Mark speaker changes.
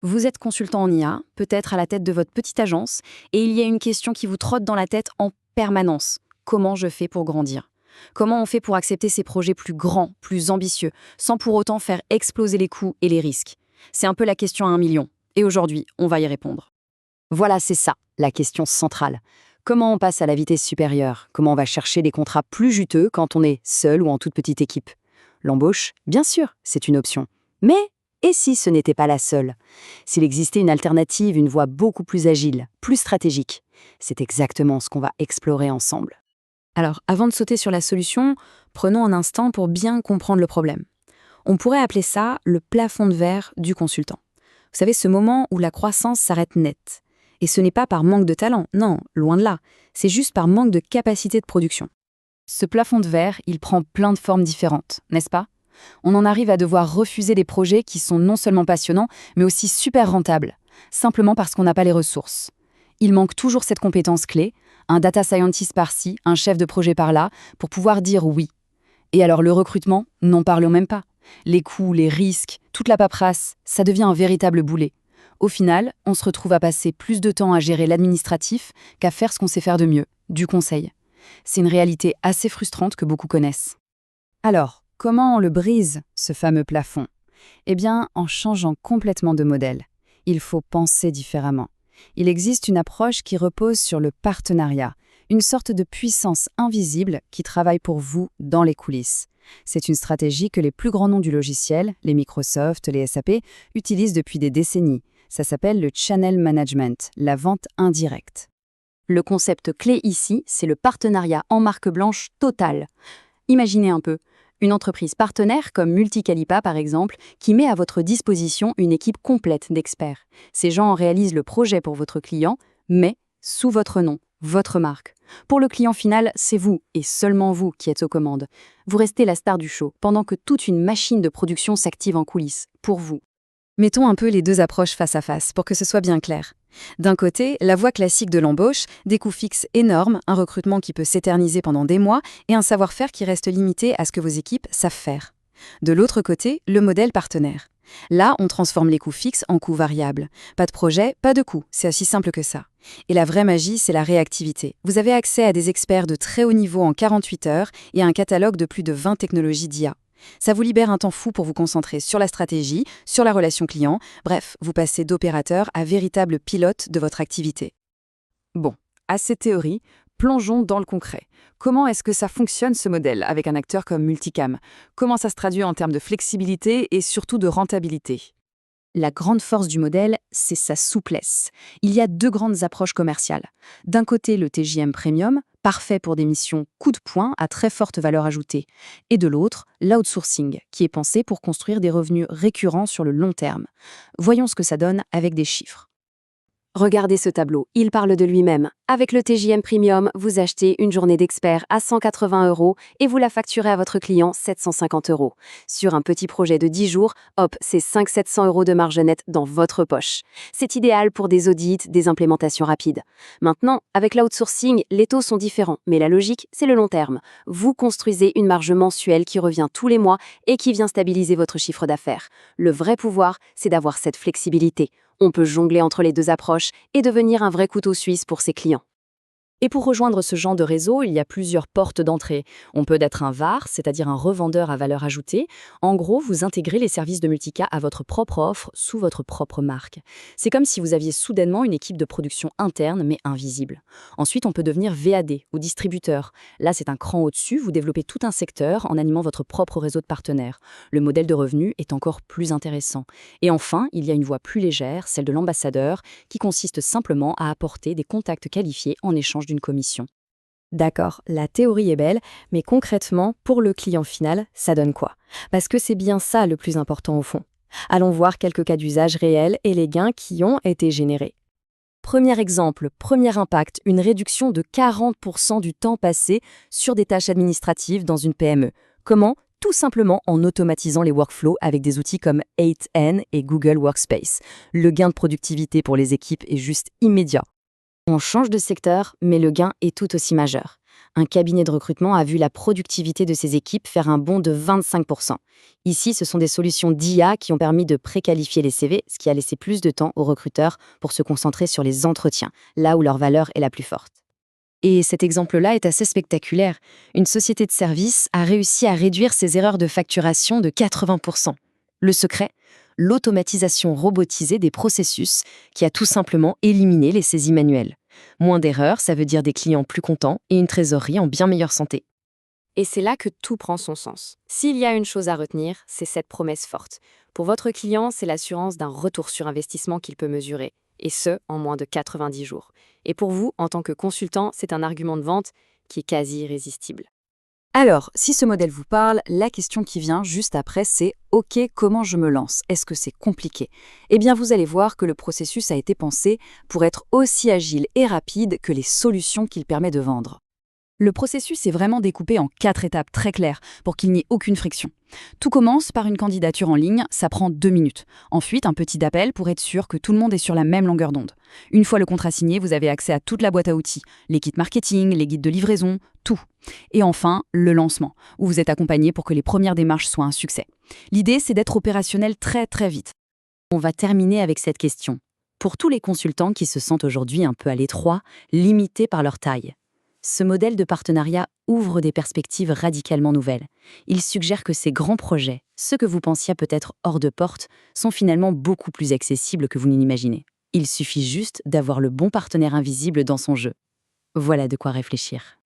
Speaker 1: Vous êtes consultant en IA, peut-être à la tête de votre petite agence, et il y a une question qui vous trotte dans la tête en permanence. Comment je fais pour grandir? Comment on fait pour accepter ces projets plus grands, plus ambitieux, sans pour autant faire exploser les coûts et les risques? C'est un peu la question à 1 million. Et aujourd'hui, on va y répondre. Voilà, c'est ça, la question centrale. Comment on passe à la vitesse supérieure? Comment on va chercher des contrats plus juteux quand on est seul ou en toute petite équipe? L'embauche, bien sûr, c'est une option. Mais, et si ce n'était pas la seule? S'il existait une alternative, une voie beaucoup plus agile, plus stratégique? C'est exactement ce qu'on va explorer ensemble. Alors, avant de sauter sur la solution, prenons un instant pour bien comprendre le problème. On pourrait appeler ça le plafond de verre du consultant. Vous savez, ce moment où la croissance s'arrête net. Et ce n'est pas par manque de talent, non, loin de là. C'est juste par manque de capacité de production. Ce plafond de verre, il prend plein de formes différentes, n'est-ce pas? On en arrive à devoir refuser des projets qui sont non seulement passionnants, mais aussi super rentables, simplement parce qu'on n'a pas les ressources. Il manque toujours cette compétence clé, un data scientist par-ci, un chef de projet par-là, pour pouvoir dire oui. Et alors le recrutement, n'en parlons même pas. Les coûts, les risques, toute la paperasse, ça devient un véritable boulet. Au final, on se retrouve à passer plus de temps à gérer l'administratif qu'à faire ce qu'on sait faire de mieux, du conseil. C'est une réalité assez frustrante que beaucoup connaissent. Alors, comment on le brise, ce fameux plafond? Eh bien, en changeant complètement de modèle. Il faut penser différemment. Il existe une approche qui repose sur le partenariat, une sorte de puissance invisible qui travaille pour vous dans les coulisses. C'est une stratégie que les plus grands noms du logiciel, les Microsoft, les SAP, utilisent depuis des décennies. Ça s'appelle le channel management, la vente indirecte. Le concept clé ici, c'est le partenariat en marque blanche totale. Imaginez un peu, une entreprise partenaire comme Multicalipa par exemple, qui met à votre disposition une équipe complète d'experts. Ces gens réalisent le projet pour votre client, mais sous votre nom, votre marque. Pour le client final, c'est vous, et seulement vous, qui êtes aux commandes. Vous restez la star du show, pendant que toute une machine de production s'active en coulisses, pour vous. Mettons un peu les deux approches face à face, pour que ce soit bien clair. D'un côté, la voie classique de l'embauche, des coûts fixes énormes, un recrutement qui peut s'éterniser pendant des mois, et un savoir-faire qui reste limité à ce que vos équipes savent faire. De l'autre côté, le modèle partenaire. Là, on transforme les coûts fixes en coûts variables. Pas de projet, pas de coûts, c'est aussi simple que ça. Et la vraie magie, c'est la réactivité. Vous avez accès à des experts de très haut niveau en 48 heures et à un catalogue de plus de 20 technologies d'IA. Ça vous libère un temps fou pour vous concentrer sur la stratégie, sur la relation client, bref, vous passez d'opérateur à véritable pilote de votre activité. Bon, assez théorie, plongeons dans le concret. Comment est-ce que ça fonctionne ce modèle avec un acteur comme Multicam? Comment ça se traduit en termes de flexibilité et surtout de rentabilité? La grande force du modèle, c'est sa souplesse. Il y a deux grandes approches commerciales. D'un côté, le TJM Premium, parfait pour des missions coup de poing à très forte valeur ajoutée. Et de l'autre, l'outsourcing, qui est pensé pour construire des revenus récurrents sur le long terme. Voyons ce que ça donne avec des chiffres. Regardez ce tableau, il parle de lui-même. Avec le TJM Premium, vous achetez une journée d'expert à 180 € et vous la facturez à votre client 750 €. Sur un petit projet de 10 jours, hop, c'est 500-700 € de marge nette dans votre poche. C'est idéal pour des audits, des implémentations rapides. Maintenant, avec l'outsourcing, les taux sont différents, mais la logique, c'est le long terme. Vous construisez une marge mensuelle qui revient tous les mois et qui vient stabiliser votre chiffre d'affaires. Le vrai pouvoir, c'est d'avoir cette flexibilité. On peut jongler entre les deux approches et devenir un vrai couteau suisse pour ses clients. Et pour rejoindre ce genre de réseau, il y a plusieurs portes d'entrée. On peut être un VAR, c'est-à-dire un revendeur à valeur ajoutée. En gros, vous intégrez les services de Multica à votre propre offre, sous votre propre marque. C'est comme si vous aviez soudainement une équipe de production interne, mais invisible. Ensuite, on peut devenir VAD ou distributeur. Là, c'est un cran au-dessus, vous développez tout un secteur en animant votre propre réseau de partenaires. Le modèle de revenu est encore plus intéressant. Et enfin, il y a une voie plus légère, celle de l'ambassadeur, qui consiste simplement à apporter des contacts qualifiés en échange d'une commission. D'accord, la théorie est belle, mais concrètement, pour le client final, ça donne quoi? Parce que c'est bien ça le plus important au fond. Allons voir quelques cas d'usage réels et les gains qui ont été générés. Premier exemple, premier impact, une réduction de 40% du temps passé sur des tâches administratives dans une PME. Comment? Tout simplement en automatisant les workflows avec des outils comme 8N et Google Workspace. Le gain de productivité pour les équipes est juste immédiat. On change de secteur, mais le gain est tout aussi majeur. Un cabinet de recrutement a vu la productivité de ses équipes faire un bond de 25%. Ici, ce sont des solutions d'IA qui ont permis de préqualifier les CV, ce qui a laissé plus de temps aux recruteurs pour se concentrer sur les entretiens, là où leur valeur est la plus forte. Et cet exemple-là est assez spectaculaire. Une société de services a réussi à réduire ses erreurs de facturation de 80%. Le secret? L'automatisation robotisée des processus qui a tout simplement éliminé les saisies manuelles. Moins d'erreurs, ça veut dire des clients plus contents et une trésorerie en bien meilleure santé. Et c'est là que tout prend son sens. S'il y a une chose à retenir, c'est cette promesse forte. Pour votre client, c'est l'assurance d'un retour sur investissement qu'il peut mesurer, et ce, en moins de 90 jours. Et pour vous, en tant que consultant, c'est un argument de vente qui est quasi irrésistible. Alors, si ce modèle vous parle, la question qui vient juste après, c'est « Ok, comment je me lance? Est-ce que c'est compliqué ?» Eh bien, vous allez voir que le processus a été pensé pour être aussi agile et rapide que les solutions qu'il permet de vendre. Le processus est vraiment découpé en 4 étapes très claires pour qu'il n'y ait aucune friction. Tout commence par une candidature en ligne, ça prend 2 minutes. Ensuite, un petit appel pour être sûr que tout le monde est sur la même longueur d'onde. Une fois le contrat signé, vous avez accès à toute la boîte à outils, les kits marketing, les guides de livraison, tout. Et enfin, le lancement, où vous êtes accompagné pour que les premières démarches soient un succès. L'idée, c'est d'être opérationnel très très vite. On va terminer avec cette question. Pour tous les consultants qui se sentent aujourd'hui un peu à l'étroit, limités par leur taille, ce modèle de partenariat ouvre des perspectives radicalement nouvelles. Il suggère que ces grands projets, ceux que vous pensiez peut-être hors de porte, sont finalement beaucoup plus accessibles que vous n'imaginez. Il suffit juste d'avoir le bon partenaire invisible dans son jeu. Voilà de quoi réfléchir.